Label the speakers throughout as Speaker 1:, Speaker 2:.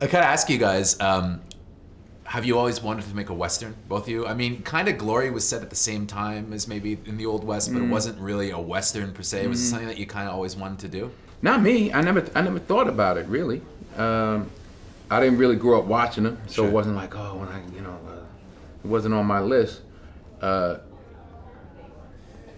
Speaker 1: I gotta ask you guys, have you always wanted to make a Western, both of you? I mean, kind of Glory was set at the same time as maybe in the Old West, but it wasn't really a Western per se. Was it something that you kind of always wanted to do?
Speaker 2: Not me. I never thought about it really. I didn't really grow up watching them, so it wasn't like, oh, when it wasn't on my list.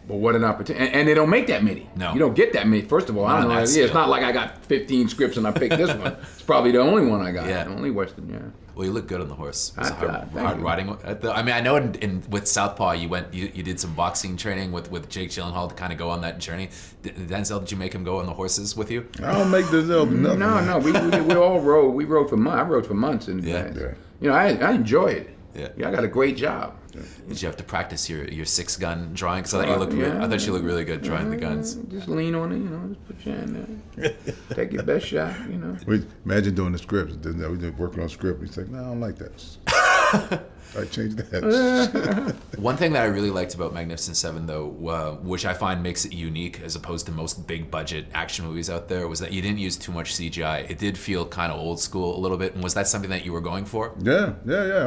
Speaker 2: But what an opportunity! And they don't make that many.
Speaker 1: No,
Speaker 2: you don't get that many. First of all, I don't know. Yeah, it's not like I got 15 scripts and I picked this one. It's probably the only one I got.
Speaker 1: Yeah,
Speaker 2: the only Western. Yeah.
Speaker 1: Well, you look good on the horse. Was it
Speaker 2: hard
Speaker 1: riding? I mean, I know with Southpaw, you did some boxing training with Jake Gyllenhaal to kind of go on that journey. Denzel, did you make him go on the horses with you?
Speaker 3: I don't make Denzel nothing.
Speaker 2: No. We all rode. We rode for months. I rode for months, and you know, I enjoy it. Yeah, I got a great job.
Speaker 1: Did you have to practice your 6-gun drawing? Because I thought you looked. I thought you looked really good drawing the guns.
Speaker 2: Just lean on it, you know. Just put your hand there. Take your best shot, you know.
Speaker 3: Imagine doing the scripts. We did working on script. He's like, no, I don't like that. I changed that.
Speaker 1: One thing that I really liked about Magnificent Seven, though, which I find makes it unique as opposed to most big budget action movies out there, was that you didn't use too much CGI. It did feel kind of old school a little bit. And was that something that you were going for?
Speaker 3: Yeah.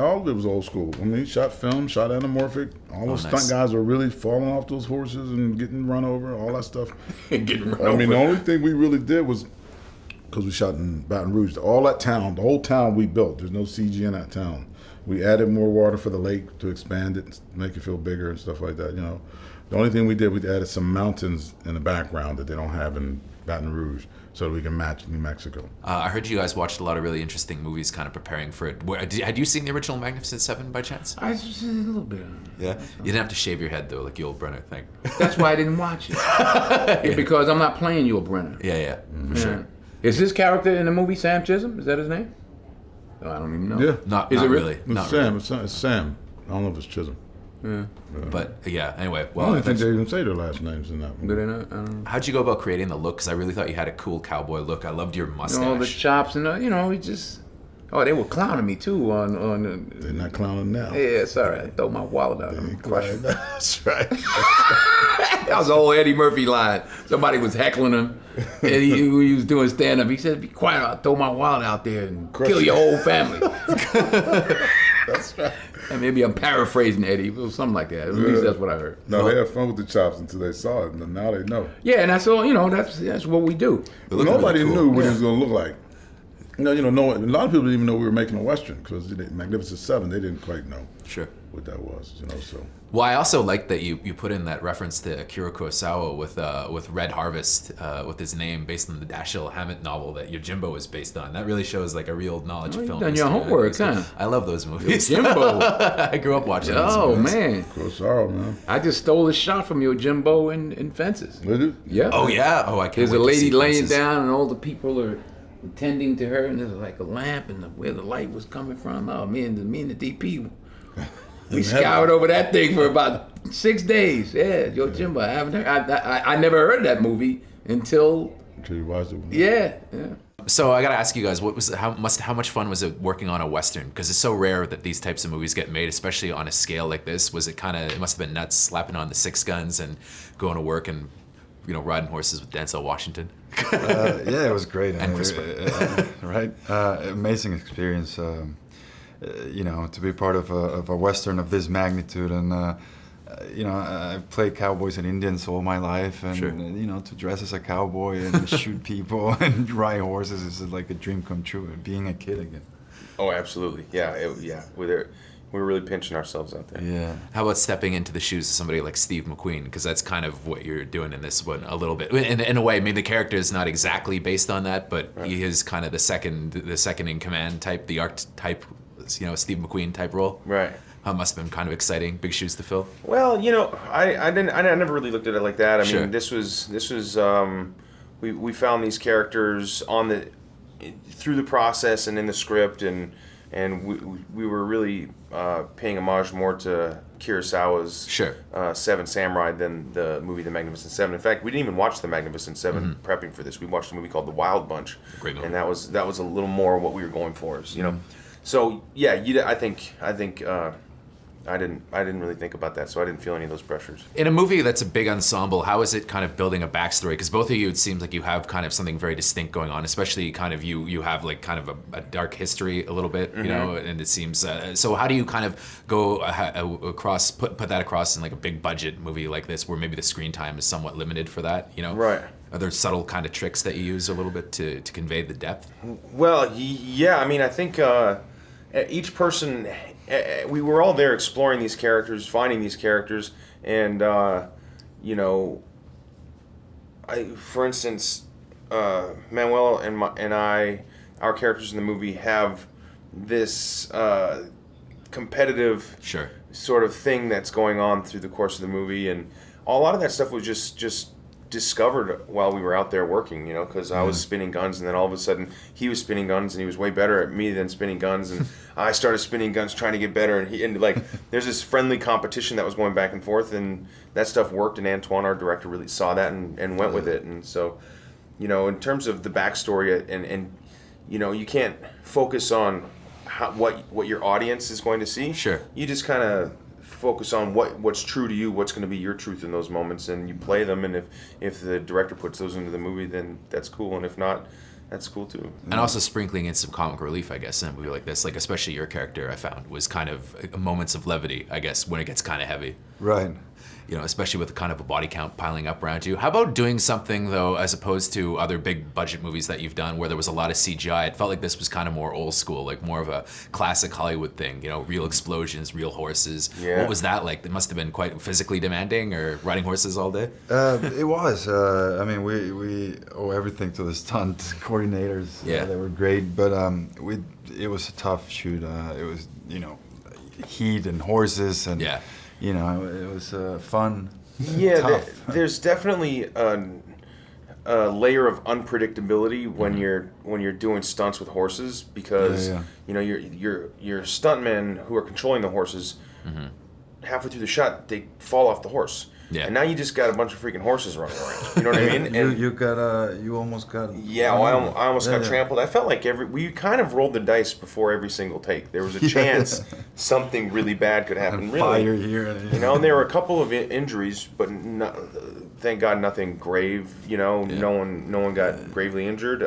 Speaker 3: All of it was old school. I mean, shot film, shot anamorphic. All those stunt guys were really falling off those horses and getting run over, all that stuff.
Speaker 2: Getting run over.
Speaker 3: I mean, the only thing we really did was, because we shot in Baton Rouge, all that town, the whole town we built. There's no CG in that town. We added more water for the lake to expand it, and make it feel bigger and stuff like that. You know, the only thing we did, we added some mountains in the background that they don't have in Baton Rouge, so that we can match New Mexico.
Speaker 1: I heard you guys watched a lot of really interesting movies, kind of preparing for it. Had you seen the original Magnificent Seven by chance?
Speaker 2: I just a little bit.
Speaker 1: Yeah, you didn't have to shave your head though, like Yul Brynner thing.
Speaker 2: That's why I didn't watch it. Because I'm not playing Yul Brynner.
Speaker 1: Yeah, for sure.
Speaker 2: Is his character in the movie Sam Chisholm? Is that his name? Oh, I don't even know.
Speaker 3: Yeah.
Speaker 1: Not
Speaker 3: it
Speaker 1: really.
Speaker 3: It's
Speaker 1: not
Speaker 3: Sam.
Speaker 1: Really.
Speaker 3: It's Sam. I don't know if it's Chisholm.
Speaker 2: Yeah.
Speaker 1: But yeah, anyway. Well,
Speaker 3: I don't think they even say their last names in that one.
Speaker 2: Do they not? I don't know.
Speaker 1: How'd you go about creating the look? Because I really thought you had a cool cowboy look. I loved your mustache.
Speaker 2: You know, the chops and you know, we just. Oh, they were clowning me too on.
Speaker 3: They're not clowning now.
Speaker 2: Yeah, sorry. I throw my wallet out.
Speaker 3: That's right.
Speaker 2: That was the old Eddie Murphy line. Somebody was heckling him, and he was doing stand up. He said, "Be quiet! I'll throw my wallet out there and kill your whole family."
Speaker 3: That's right.
Speaker 2: And maybe I'm paraphrasing Eddie, but something like that. At least that's what I heard.
Speaker 3: No, they had fun with the chops until they saw it, and now they know.
Speaker 2: Yeah, and that's all. You know, that's what we do.
Speaker 3: Nobody knew what it was going to look like. A lot of people didn't even know we were making a Western, because Magnificent Seven, they didn't quite know what that was, you know, so.
Speaker 1: Well, I also like that you put in that reference to Akira Kurosawa with Red Harvest, with his name based on the Dashiell Hammett novel that Yojimbo is based on. That really shows like a real knowledge of film.
Speaker 2: You've done your homework, huh?
Speaker 1: I love those movies.
Speaker 2: Yojimbo.
Speaker 1: I grew up watching those movies.
Speaker 2: Oh, man.
Speaker 3: Kurosawa, man.
Speaker 2: I just stole a shot from Yojimbo in Fences.
Speaker 3: Did you?
Speaker 2: Yeah.
Speaker 1: Oh, yeah. Oh, I can't
Speaker 2: There's
Speaker 1: wait
Speaker 2: a lady
Speaker 1: to see
Speaker 2: laying
Speaker 1: Fences.
Speaker 2: down and all the people are attending to her, and there's like a lamp and where the light was coming from. Oh, me and the DP, we scoured over that thing for about 6 days. Yeah, Yojimbo. I haven't heard. I never heard of that movie until
Speaker 3: you watched it.
Speaker 2: Yeah.
Speaker 1: So I gotta ask you guys, how much fun was it working on a Western? Because it's so rare that these types of movies get made, especially on a scale like this. Was it it must have been nuts slapping on the 6 guns and going to work and riding horses with Denzel Washington.
Speaker 4: Yeah, it was great.
Speaker 1: And CRISPR.
Speaker 4: Right? Amazing experience, to be part of a Western of this magnitude. And, I've played cowboys and Indians all my life. And, to dress as a cowboy and shoot people and ride horses is like a dream come true, being a kid again.
Speaker 5: Oh, absolutely. Yeah, we're really pinching ourselves out there.
Speaker 4: Yeah.
Speaker 1: How about stepping into the shoes of somebody like Steve McQueen? Because that's kind of what you're doing in this one a little bit. In a way, I mean, the character is not exactly based on that, but he is kind of the second in command type, the archetype, Steve McQueen type role.
Speaker 5: Right.
Speaker 1: Must have been kind of exciting, big shoes to fill.
Speaker 5: Well, I never really looked at it like that. I
Speaker 1: Sure.
Speaker 5: mean, this was we found these characters through the process and in the script, and we were really paying homage more to Kurosawa's Seven Samurai than the movie The Magnificent Seven. In fact, we didn't even watch The Magnificent Seven prepping for this. We watched a movie called The Wild Bunch,
Speaker 1: Great movie.
Speaker 5: and that was a little more what we were going for, So yeah, I think I didn't really think about that, so I didn't feel any of those pressures.
Speaker 1: In a movie that's a big ensemble, how is it kind of building a backstory? Because both of you, it seems like you have kind of something very distinct going on, especially kind of you have like kind of a dark history a little bit, you know, and it seems, so how do you kind of go across, put that across in like a big budget movie like this, where maybe the screen time is somewhat limited for that, you know?
Speaker 5: Right.
Speaker 1: Are there subtle kind of tricks that you use a little bit to convey the depth?
Speaker 5: Well, yeah, I mean, I think each person, we were all there exploring these characters, finding these characters, and you know, for instance, Manuel and I, our characters in the movie have this competitive
Speaker 1: Sure.
Speaker 5: sort of thing that's going on through the course of the movie, and a lot of that stuff was just discovered while we were out there working, you know, because I was spinning guns, and then all of a sudden he was spinning guns, and he was way better at me than spinning guns, and I started spinning guns trying to get better, and like there's this friendly competition that was going back and forth, and that stuff worked, and Antoine, our director, really saw that and went with it. And so, you know, in terms of the backstory, and you know, you can't focus on what your audience is going to see.
Speaker 1: Sure.
Speaker 5: You just kind of focus on what's true to you, what's going to be your truth in those moments, and you play them. And if the director puts those into the movie, then that's cool, and if not, that's cool too.
Speaker 1: And also sprinkling in some comic relief, I guess, in a movie like this, like especially your character, I found was kind of moments of levity, I guess, when it gets kind of heavy.
Speaker 4: Right.
Speaker 1: You know, especially with kind of a body count piling up around you. How about doing something, though, as opposed to other big budget movies that you've done where there was a lot of CGI? It felt like this was kind of more old school, like more of a classic Hollywood thing, you know, real explosions, real horses.
Speaker 5: Yeah.
Speaker 1: What was that like? It must have been quite physically demanding, or riding horses all day?
Speaker 4: It was. I mean, we owe everything to the stunt coordinators.
Speaker 1: Yeah.
Speaker 4: They were great, but it was a tough shoot. It was, you know, heat and horses, and
Speaker 1: Yeah.
Speaker 4: you know, it was fun.
Speaker 5: Yeah,
Speaker 4: tough.
Speaker 5: there's definitely a layer of unpredictability when you're doing stunts with horses, because
Speaker 4: Yeah.
Speaker 5: you know your stuntmen who are controlling the horses, halfway through the shot they fall off the horse.
Speaker 1: Yeah.
Speaker 5: And now you just got a bunch of freaking horses running around. You know what I mean? And
Speaker 4: You almost got.
Speaker 5: yeah, well, I almost got
Speaker 4: Yeah.
Speaker 5: trampled. I felt like we kind of rolled the dice before every single take. There was a chance something really bad could happen.
Speaker 4: And
Speaker 5: Really,
Speaker 4: fire here. And,
Speaker 5: you know, and there were a couple of injuries, but thank God nothing grave. You know, no one got gravely injured.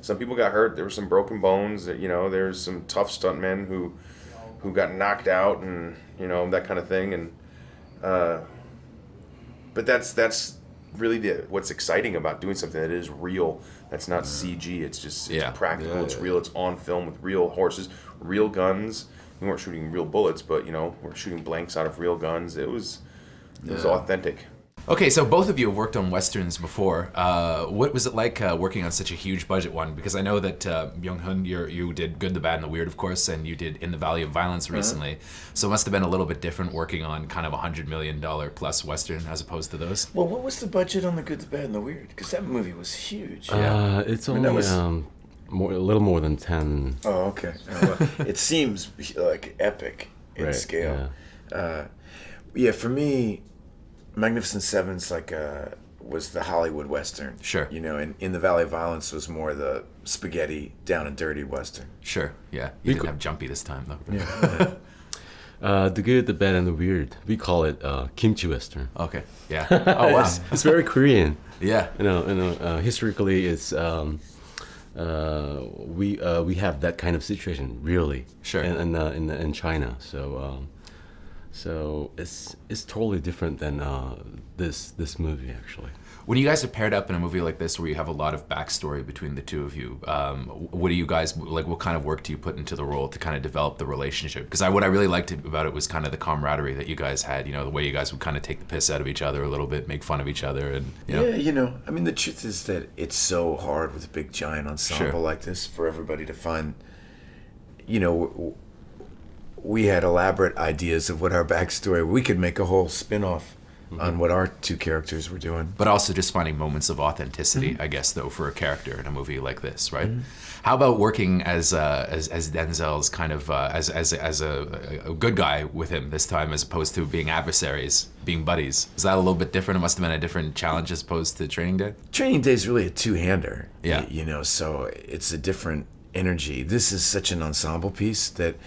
Speaker 5: Some people got hurt. There were some broken bones. You know, there's some tough stuntmen who got knocked out, and you know, that kind of thing. And but that's really what's exciting about doing something that is real. That's not CG. It's just practical. It's real. It's on film with real horses, real guns. We weren't shooting real bullets, but you know, we're shooting blanks out of real guns. It was authentic.
Speaker 1: Okay, so both of you have worked on Westerns before. What was it like working on such a huge budget one? Because I know that Byung-hun, you did Good, the Bad, and the Weird, of course, and you did In the Valley of Violence recently. So it must have been a little bit different working on kind of a $100 million plus Western as opposed to those.
Speaker 6: Well, what was the budget on The Good, the Bad, and the Weird? Because that movie was huge.
Speaker 7: It's only a little more than 10.
Speaker 6: Oh, okay. Well, it seems like epic in scale. Yeah, for me, Magnificent Seven's like was the Hollywood Western.
Speaker 1: Sure.
Speaker 6: You know, and In the Valley of Violence was more the spaghetti, down and dirty Western.
Speaker 1: Sure, yeah. You didn't have Jumpy this time, though.
Speaker 6: Yeah.
Speaker 7: The Good, the Bad, and the Weird. We call it kimchi Western.
Speaker 1: Okay, yeah. Oh, wow.
Speaker 7: It's very Korean.
Speaker 1: Yeah.
Speaker 7: You know, historically, it's we have that kind of situation, really.
Speaker 1: Sure.
Speaker 7: In China, so it's totally different than this movie, actually.
Speaker 1: When you guys are paired up in a movie like this, where you have a lot of backstory between the two of you, what do you guys like? What kind of work do you put into the role to kind of develop the relationship? Because what I really liked about it was kind of the camaraderie that you guys had. You know, the way you guys would kind of take the piss out of each other a little bit, make fun of each other, and you know.
Speaker 6: Yeah, you know, I mean, the truth is that it's so hard with a big giant ensemble like this for everybody to find. You know, we had elaborate ideas of what our backstory. We could make a whole spin-off on what our two characters were doing.
Speaker 1: But also just finding moments of authenticity, I guess, though, for a character in a movie like this, right? How about working as Denzel's kind of as a good guy with him this time, as opposed to being adversaries, being buddies? Is that a little bit different? It must have been a different challenge as opposed to Training Day.
Speaker 6: Training Day is really a two-hander.
Speaker 1: Yeah.
Speaker 6: You know, so it's a different energy. This is such an ensemble piece that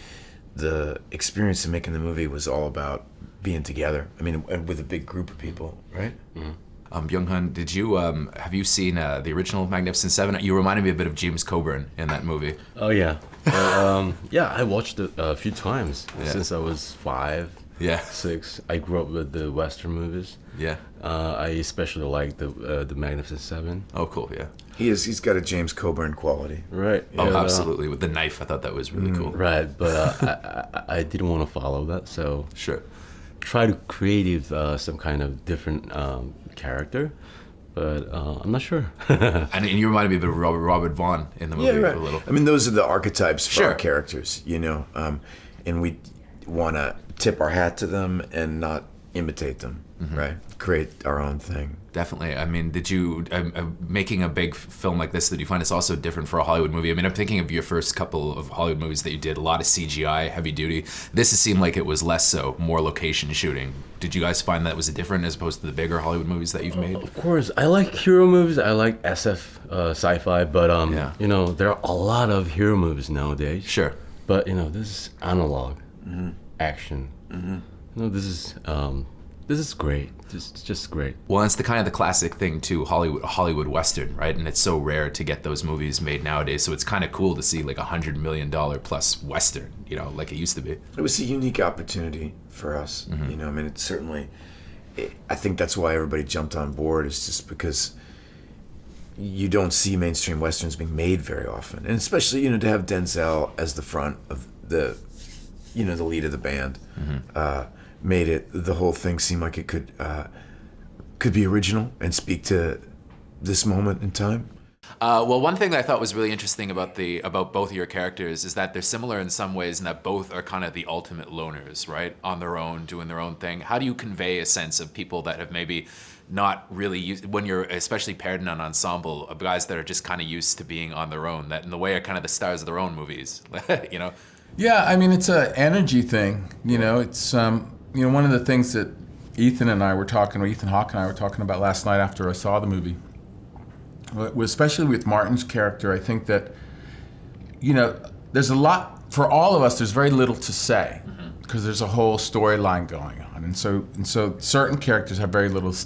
Speaker 6: the experience of making the movie was all about being together. I mean, and with a big group of people, right?
Speaker 1: Byung-hun, did you have you seen the original Magnificent Seven? You reminded me a bit of James Coburn in that movie.
Speaker 7: Oh yeah, yeah. I watched it a few times since I was 5, 6. I grew up with the Western movies.
Speaker 1: Yeah.
Speaker 7: I especially like the Magnificent Seven.
Speaker 1: Oh, cool. Yeah.
Speaker 6: He's got a James Coburn quality.
Speaker 7: Right.
Speaker 1: Oh, absolutely. With the knife, I thought that was really cool.
Speaker 7: Right, but I didn't want to follow that, so
Speaker 1: Sure.
Speaker 7: try to create some kind of different character, but I'm not sure.
Speaker 1: And you reminded me a bit of Robert Vaughn in the movie a little.
Speaker 6: I mean, those are the archetypes for
Speaker 1: Sure.
Speaker 6: our characters, you know, and we want to tip our hat to them and not imitate them, right? Create our own thing.
Speaker 1: Definitely. I mean, did you, making a big film like this, did you find it's also different for a Hollywood movie? I mean, I'm thinking of your first couple of Hollywood movies that you did, a lot of CGI, heavy duty. This seemed like it was less so, more location shooting. Did you guys find that was different as opposed to the bigger Hollywood movies that you've made?
Speaker 7: Of course, I like hero movies. I like SF sci-fi, but you know, there are a lot of hero movies nowadays.
Speaker 1: Sure.
Speaker 7: But you know, this is analog action. You know, this is great. Just great.
Speaker 1: Well, it's the kind of the classic thing too, Hollywood Western, right? And it's so rare to get those movies made nowadays. So it's kind of cool to see like $100 million plus Western, you know, like it used to be.
Speaker 6: It was a unique opportunity for us, you know. I mean, it's certainly. I think that's why everybody jumped on board. Is just because you don't see mainstream westerns being made very often, and especially, you know, to have Denzel as the front of the, you know, the lead of the band. Made it, the whole thing seem like it could be original and speak to this moment in time.
Speaker 1: Well, one thing that I thought was really interesting about both of your characters is that they're similar in some ways, and that both are kind of the ultimate loners, right? On their own, doing their own thing. How do you convey a sense of people that have maybe not really used, when you're especially paired in an ensemble of guys that are just kind of used to being on their own, that in the way are kind of the stars of their own movies, you know?
Speaker 2: Yeah, I mean, it's an energy thing. You know, it's you know, one of the things that Ethan Hawke and I were talking about last night after I saw the movie, was especially with Martin's character. I think that, you know, there's a lot for all of us. There's very little to say because there's a whole storyline going on, and so certain characters have very little to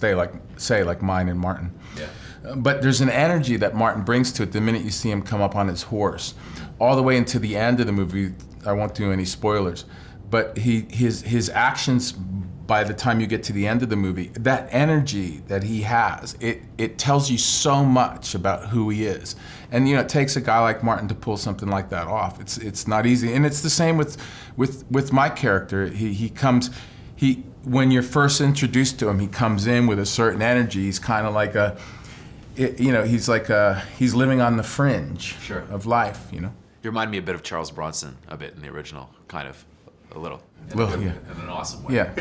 Speaker 2: say, like mine and Martin. Yeah. But there's an energy that Martin brings to it the minute you see him come up on his horse, all the way into the end of the movie. I won't do any spoilers. But his actions, by the time you get to the end of the movie, that energy that he has, it tells you so much about who he is. And you know, it takes a guy like Martin to pull something like that off. It's not easy. And it's the same with my character. When you're first introduced to him, he comes in with a certain energy. He's kind of like he's living on the fringe of life, you know.
Speaker 1: You remind me a bit of Charles Bronson a bit in the original, kind of. A little. In an awesome way.
Speaker 2: Yeah.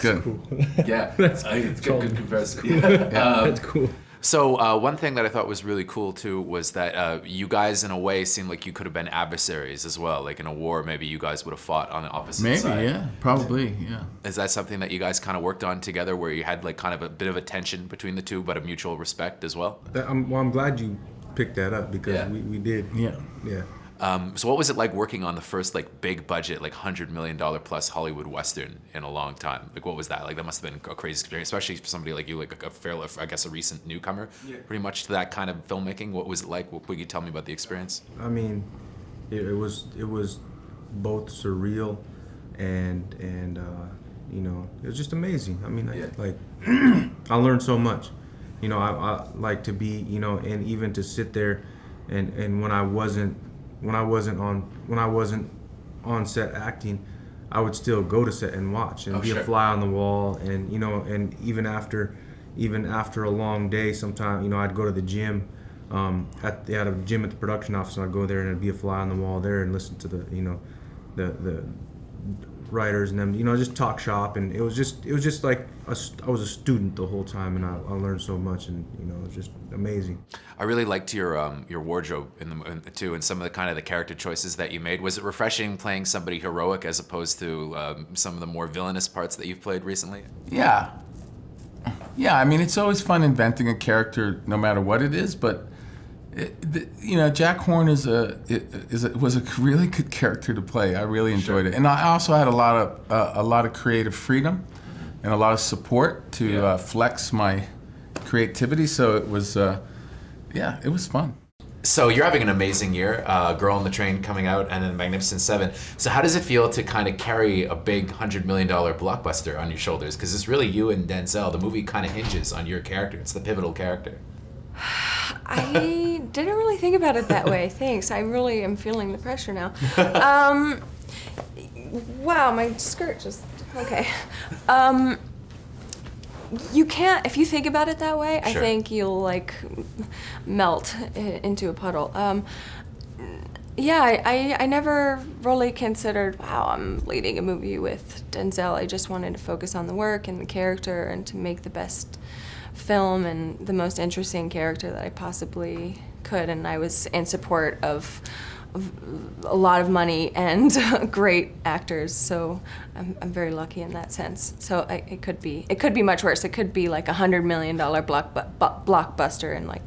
Speaker 2: Good.
Speaker 7: Cool.
Speaker 1: Yeah. It's good comparison.
Speaker 7: That's cool.
Speaker 1: So one thing that I thought was really cool too was that you guys in a way seemed like you could have been adversaries as well. Like in a war, maybe you guys would have fought on the opposite side.
Speaker 2: Maybe, yeah. Probably, yeah.
Speaker 1: Is that something that you guys kind of worked on together where you had like kind of a bit of a tension between the two but a mutual respect as well?
Speaker 8: I'm glad you picked that up because we did.
Speaker 2: Yeah.
Speaker 8: Yeah.
Speaker 1: So what was it like working on the first like big budget, like $100 million plus Hollywood Western in a long time? Like what was that? Like that must have been a crazy experience, especially for somebody like you, like a recent newcomer, pretty much to that kind of filmmaking. What was it like? What could you tell me about the experience?
Speaker 8: I mean, it was both surreal and you know, it was just amazing. I mean, I learned so much. You know, I like to be, you know, and even to sit there and when I wasn't on set acting, I would still go to set and watch and be a fly on the wall, and you know, and even after a long day, sometimes, you know, I'd go to the gym. They had a gym at the production office, and I'd go there and I'd be a fly on the wall there and listen to the writers and them, you know, just talk shop, and it was just like I was a student the whole time, and I learned so much, and you know, it was just amazing.
Speaker 1: I really liked your wardrobe too, and some of the kind of the character choices that you made. Was it refreshing playing somebody heroic as opposed to some of the more villainous parts that you've played recently?
Speaker 2: Yeah. Yeah, I mean, it's always fun inventing a character no matter what it is, but
Speaker 9: Jack Horn was a really good character to play. I really enjoyed it, and I also had a lot of creative freedom and a lot of support to flex my creativity. So it was, it was fun.
Speaker 1: So you're having an amazing year. Girl on the Train coming out, and then Magnificent Seven. So how does it feel to kind of carry a big $100 million blockbuster on your shoulders? Because it's really you and Denzel. The movie kind of hinges on your character. It's the pivotal character.
Speaker 10: I didn't really think about it that way. Thanks. I really am feeling the pressure now. Wow, my skirt just, okay. You can't, if you think about it that way, I think you'll like melt into a puddle. I never really considered, wow, I'm leading a movie with Denzel. I just wanted to focus on the work and the character and to make the best film and the most interesting character that I possibly could. And I was in support of a lot of money and great actors, so I'm very lucky in that sense. So it could be much worse. It could be like $100 million blockbuster and like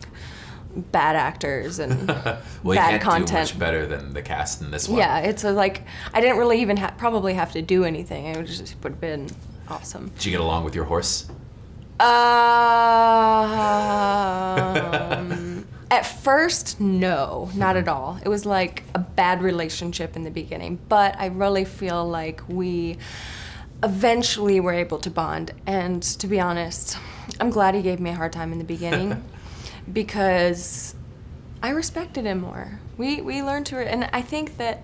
Speaker 10: bad actors and
Speaker 1: well,
Speaker 10: bad
Speaker 1: content.
Speaker 10: Content.
Speaker 1: Do much better than the cast in this one.
Speaker 10: Yeah, it's like I didn't really even probably have to do anything. It would have been awesome.
Speaker 1: Did you get along with your horse?
Speaker 10: At first, no, not at all. It was like a bad relationship in the beginning, but I really feel like we eventually were able to bond. And to be honest, I'm glad he gave me a hard time in the beginning because I respected him more. We learned to, and I think that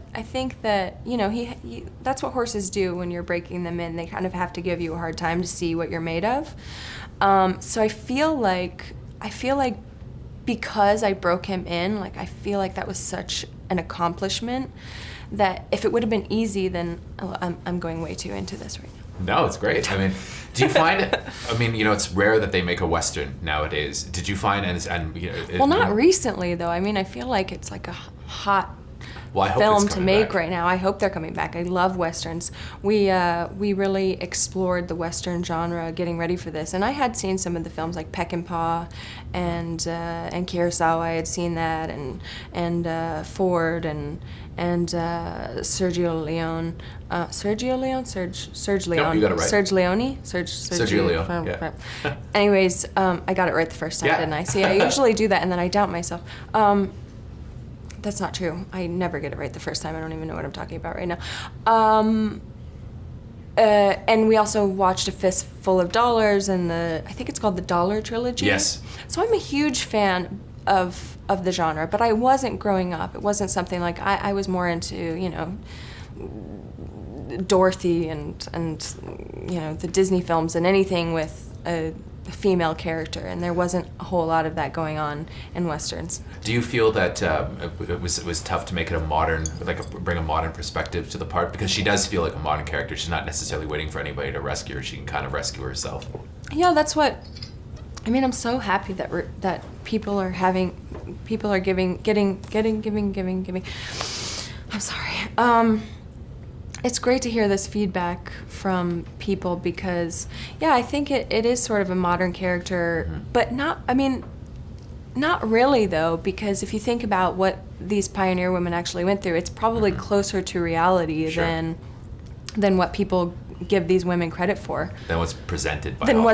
Speaker 10: he that's what horses do when you're breaking them in. They kind of have to give you a hard time to see what you're made of. So I feel like because I broke him in, like I feel like that was such an accomplishment that if it would have been easy, then I'm going way too into this right now.
Speaker 1: No, it's great. I mean, do you find it? I mean, it's rare that they make a Western nowadays. Did you find
Speaker 10: well, not recently though. I mean, I feel like it's like a hot film to make right now. I hope they're coming back. I love Westerns. We really explored the Western genre getting ready for this. And I had seen some of the films like Peck and Paw and Kurosawa. I had seen that and Ford and Sergio Leone. Serge Leone?
Speaker 1: Nope, you got it right.
Speaker 10: Sergio Leone, yeah. Anyways, I got it right the first time, didn't I? See, I usually do that and then I doubt myself. That's not true. I never get it right the first time. I don't even know what I'm talking about right now. And we also watched A Fistful of Dollars and I think it's called the Dollar Trilogy.
Speaker 1: Yes.
Speaker 10: So I'm a huge fan of the genre, but I wasn't growing up. It wasn't something like I was more into, Dorothy and the Disney films and anything with a female character, and there wasn't a whole lot of that going on in Westerns.
Speaker 1: Do you feel that it was tough to make it bring a modern perspective to the part? Because she does feel like a modern character. She's not necessarily waiting for anybody to rescue her. She can kind of rescue herself.
Speaker 10: Yeah, that's what. I mean, I'm so happy that people are giving. I'm sorry. It's great to hear this feedback from people because, I think it is sort of a modern character, but not really though, because if you think about what these pioneer women actually went through, it's probably closer to reality than what people give these women credit for.
Speaker 1: Than what's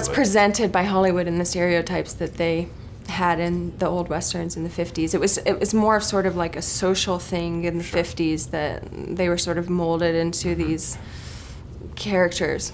Speaker 1: presented by
Speaker 10: Hollywood and the stereotypes that they had in the old Westerns in the 50s. It was more of sort of like a social thing in the 50s that they were sort of molded into these characters.